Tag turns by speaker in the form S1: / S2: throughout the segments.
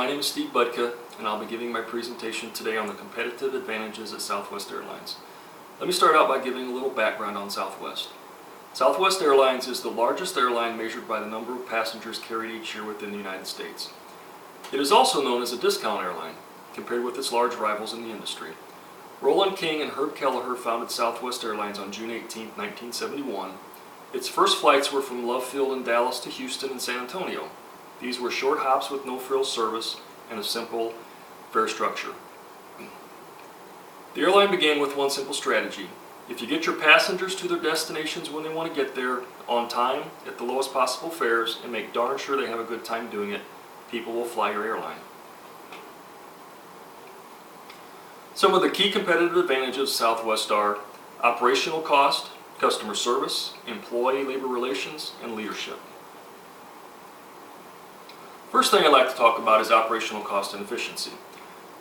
S1: My name is Steve Budka, and I'll be giving my presentation today on the competitive advantages at Southwest Airlines. Let me start out by giving a little background on Southwest. Southwest Airlines is the largest airline measured by the number of passengers carried each year within the United States. It is also known as a discount airline, compared with its large rivals in the industry. Roland King and Herb Kelleher founded Southwest Airlines on June 18, 1971. Its first flights were from Love Field in Dallas to Houston and San Antonio. These were short hops with no-frills service and a simple fare structure. The airline began with one simple strategy. If you get your passengers to their destinations when they want to get there on time, at the lowest possible fares, and make darn sure they have a good time doing it, people will fly your airline. Some of the key competitive advantages of Southwest are operational cost, customer service, employee labor relations, and leadership. First thing I'd like to talk about is operational cost and efficiency.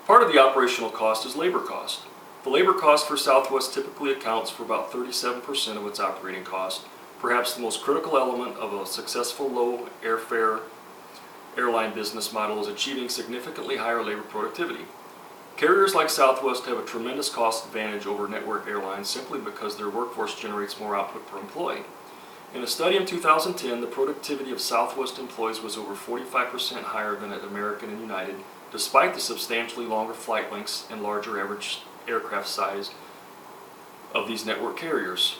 S1: Part of the operational cost is labor cost. The labor cost for Southwest typically accounts for about 37% of its operating cost, perhaps the most critical element of a successful low airfare airline business model is achieving significantly higher labor productivity. Carriers like Southwest have a tremendous cost advantage over network airlines simply because their workforce generates more output per employee. In a study in 2010, the productivity of Southwest employees was over 45% higher than at American and United, despite the substantially longer flight lengths and larger average aircraft size of these network carriers.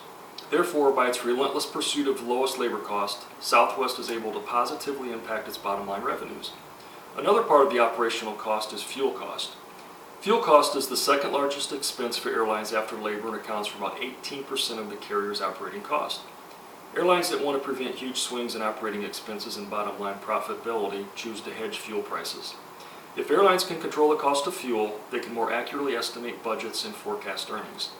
S1: Therefore, by its relentless pursuit of the lowest labor cost, Southwest is able to positively impact its bottom line revenues. Another part of the operational cost is fuel cost. Fuel cost is the second largest expense for airlines after labor and accounts for about 18% of the carrier's operating cost. Airlines that want to prevent huge swings in operating expenses and bottom line profitability choose to hedge fuel prices. If airlines can control the cost of fuel, they can more accurately estimate budgets and forecast earnings.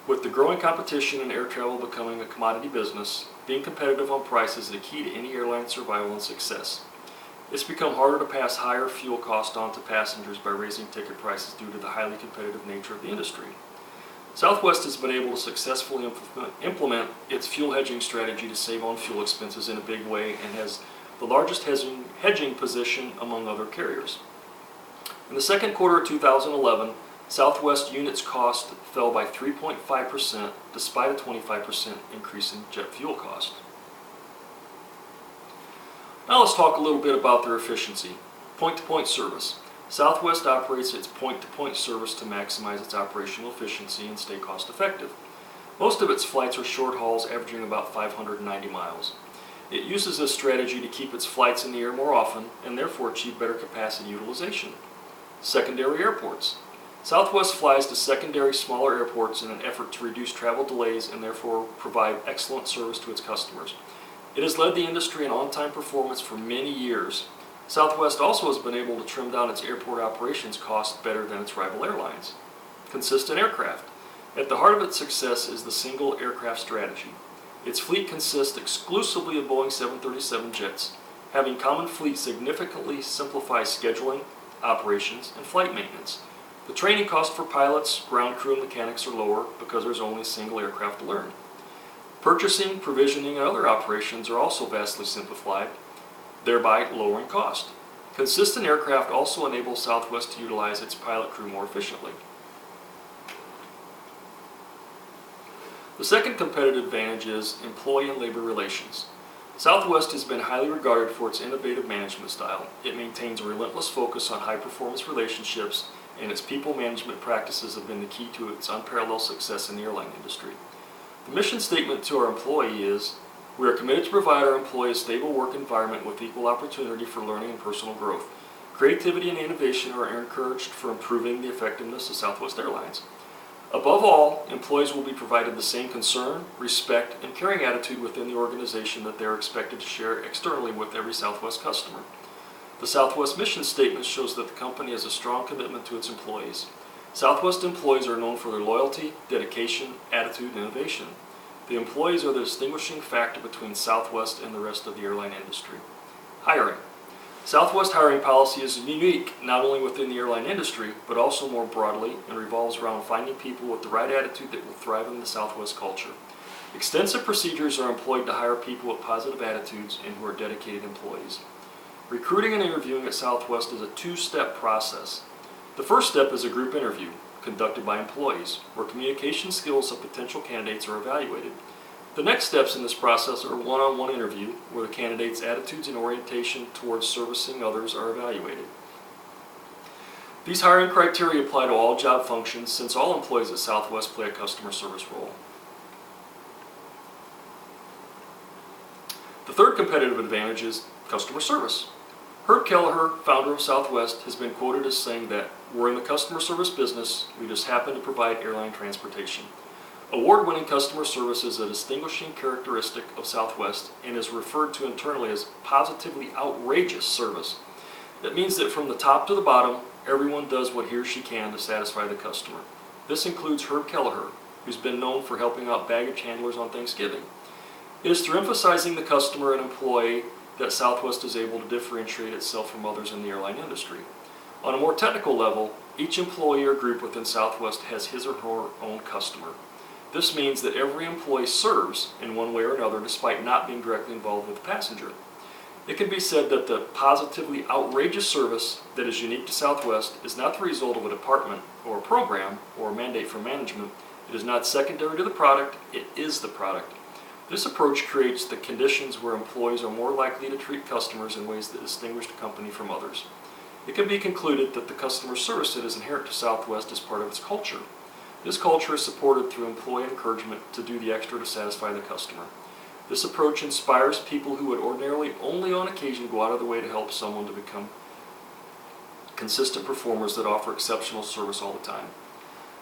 S1: With the growing competition in air travel becoming a commodity business, being competitive on price is the key to any airline survival and success. It's become harder to pass higher fuel costs on to passengers by raising ticket prices due to the highly competitive nature of the industry. Southwest has been able to successfully implement its fuel hedging strategy to save on fuel expenses in a big way and has the largest hedging position among other carriers. In the second quarter of 2011, Southwest units cost fell by 3.5% despite a 25% increase in jet fuel cost. Now let's talk a little bit about their efficiency. Point-to-point service. Southwest operates its point-to-point service to maximize its operational efficiency and stay cost-effective. Most of its flights are short hauls averaging about 590 miles. It uses this strategy to keep its flights in the air more often and therefore achieve better capacity utilization. Secondary airports. Southwest flies to secondary smaller airports in an effort to reduce travel delays and therefore provide excellent service to its customers. It has led the industry in on-time performance for many years. Southwest also has been able to trim down its airport operations costs better than its rival airlines. Consistent aircraft. At the heart of its success is the single aircraft strategy. Its fleet consists exclusively of Boeing 737 jets. Having common fleet significantly simplifies scheduling, operations, and flight maintenance. The training costs for pilots, ground crew, and mechanics are lower because there's only a single aircraft to learn. Purchasing, provisioning, and other operations are also vastly simplified, thereby lowering cost. Consistent aircraft also enables Southwest to utilize its pilot crew more efficiently. The second competitive advantage is employee and labor relations. Southwest has been highly regarded for its innovative management style. It maintains a relentless focus on high-performance relationships, and its people management practices have been the key to its unparalleled success in the airline industry. The mission statement to our employee is, "We are committed to provide our employees a stable work environment with equal opportunity for learning and personal growth. Creativity and innovation are encouraged for improving the effectiveness of Southwest Airlines." Above all, employees will be provided the same concern, respect, and caring attitude within the organization that they are expected to share externally with every Southwest customer. The Southwest mission statement shows that the company has a strong commitment to its employees. Southwest employees are known for their loyalty, dedication, attitude, and innovation. The employees are the distinguishing factor between Southwest and the rest of the airline industry. Hiring. Southwest hiring policy is unique not only within the airline industry, but also more broadly and revolves around finding people with the right attitude that will thrive in the Southwest culture. Extensive procedures are employed to hire people with positive attitudes and who are dedicated employees. Recruiting and interviewing at Southwest is a two-step process. The first step is a group interview conducted by employees, where communication skills of potential candidates are evaluated. The next steps in this process are a one-on-one interview, where the candidate's attitudes and orientation towards servicing others are evaluated. These hiring criteria apply to all job functions, since all employees at Southwest play a customer service role. The third competitive advantage is customer service. Herb Kelleher, founder of Southwest, has been quoted as saying that we're in the customer service business, we just happen to provide airline transportation. Award-winning customer service is a distinguishing characteristic of Southwest and is referred to internally as positively outrageous service. That means that from the top to the bottom, everyone does what he or she can to satisfy the customer. This includes Herb Kelleher, who's been known for helping out baggage handlers on Thanksgiving. It is through emphasizing the customer and employee that Southwest is able to differentiate itself from others in the airline industry. On a more technical level, each employee or group within Southwest has his or her own customer. This means that every employee serves in one way or another despite not being directly involved with the passenger. It can be said that the positively outrageous service that is unique to Southwest is not the result of a department or a program or a mandate from management. It is not secondary to the product, it is the product. This approach creates the conditions where employees are more likely to treat customers in ways that distinguish the company from others. It can be concluded that the customer service that is inherent to Southwest is part of its culture. This culture is supported through employee encouragement to do the extra to satisfy the customer. This approach inspires people who would ordinarily only on occasion go out of the way to help someone to become consistent performers that offer exceptional service all the time.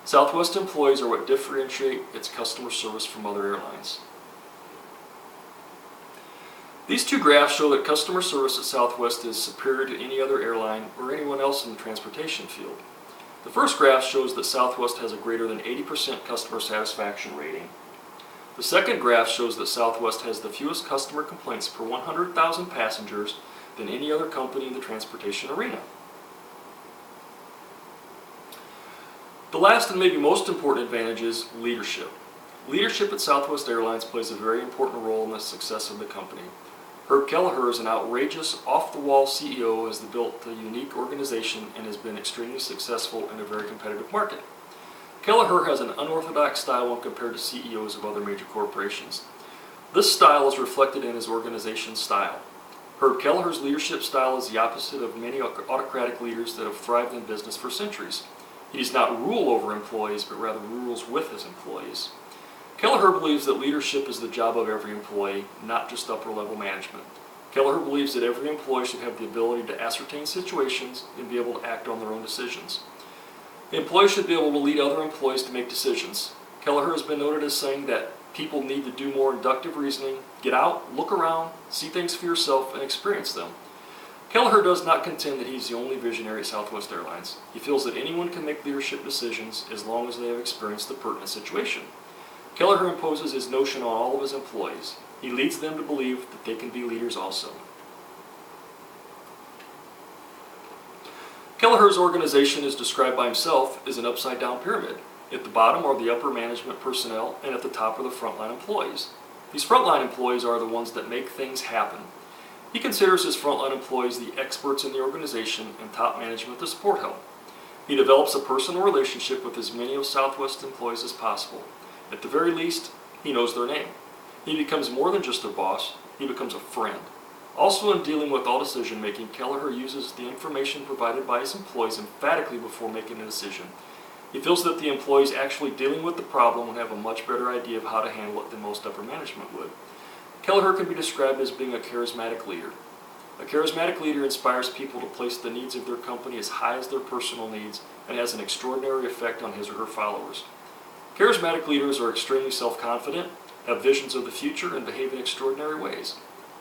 S1: Southwest employees are what differentiate its customer service from other airlines. These two graphs show that customer service at Southwest is superior to any other airline or anyone else in the transportation field. The first graph shows that Southwest has a greater than 80% customer satisfaction rating. The second graph shows that Southwest has the fewest customer complaints per 100,000 passengers than any other company in the transportation arena. The last and maybe most important advantage is leadership. Leadership at Southwest Airlines plays a very important role in the success of the company. Herb Kelleher is an outrageous, off-the-wall CEO who has built a unique organization and has been extremely successful in a very competitive market. Kelleher has an unorthodox style when compared to CEOs of other major corporations. This style is reflected in his organization's style. Herb Kelleher's leadership style is the opposite of many autocratic leaders that have thrived in business for centuries. He does not rule over employees, but rather rules with his employees. Kelleher believes that leadership is the job of every employee, not just upper-level management. Kelleher believes that every employee should have the ability to ascertain situations and be able to act on their own decisions. The employee should be able to lead other employees to make decisions. Kelleher has been noted as saying that people need to do more inductive reasoning, get out, look around, see things for yourself, and experience them. Kelleher does not contend that he's the only visionary at Southwest Airlines. He feels that anyone can make leadership decisions as long as they have experienced the pertinent situation. Kelleher imposes his notion on all of his employees. He leads them to believe that they can be leaders also. Kelleher's organization is described by himself as an upside-down pyramid. At the bottom are the upper management personnel, and at the top are the frontline employees. These frontline employees are the ones that make things happen. He considers his frontline employees the experts in the organization and top management to support him. He develops a personal relationship with as many of Southwest employees as possible. At the very least, he knows their name. He becomes more than just their boss, he becomes a friend. Also in dealing with all decision making, Kelleher uses the information provided by his employees emphatically before making a decision. He feels that the employees actually dealing with the problem would have a much better idea of how to handle it than most upper management would. Kelleher can be described as being a charismatic leader. A charismatic leader inspires people to place the needs of their company as high as their personal needs and has an extraordinary effect on his or her followers. Charismatic leaders are extremely self-confident, have visions of the future, and behave in extraordinary ways.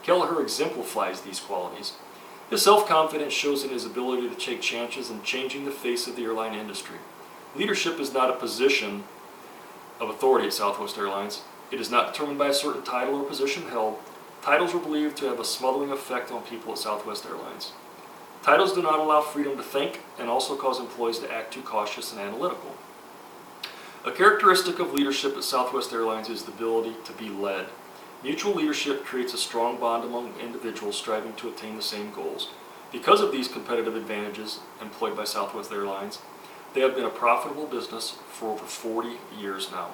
S1: Kelleher exemplifies these qualities. His self-confidence shows in his ability to take chances in changing the face of the airline industry. Leadership is not a position of authority at Southwest Airlines. It is not determined by a certain title or position held. Titles are believed to have a smothering effect on people at Southwest Airlines. Titles do not allow freedom to think and also cause employees to act too cautious and analytical. A characteristic of leadership at Southwest Airlines is the ability to be led. Mutual leadership creates a strong bond among individuals striving to attain the same goals. Because of these competitive advantages employed by Southwest Airlines, they have been a profitable business for over 40 years now.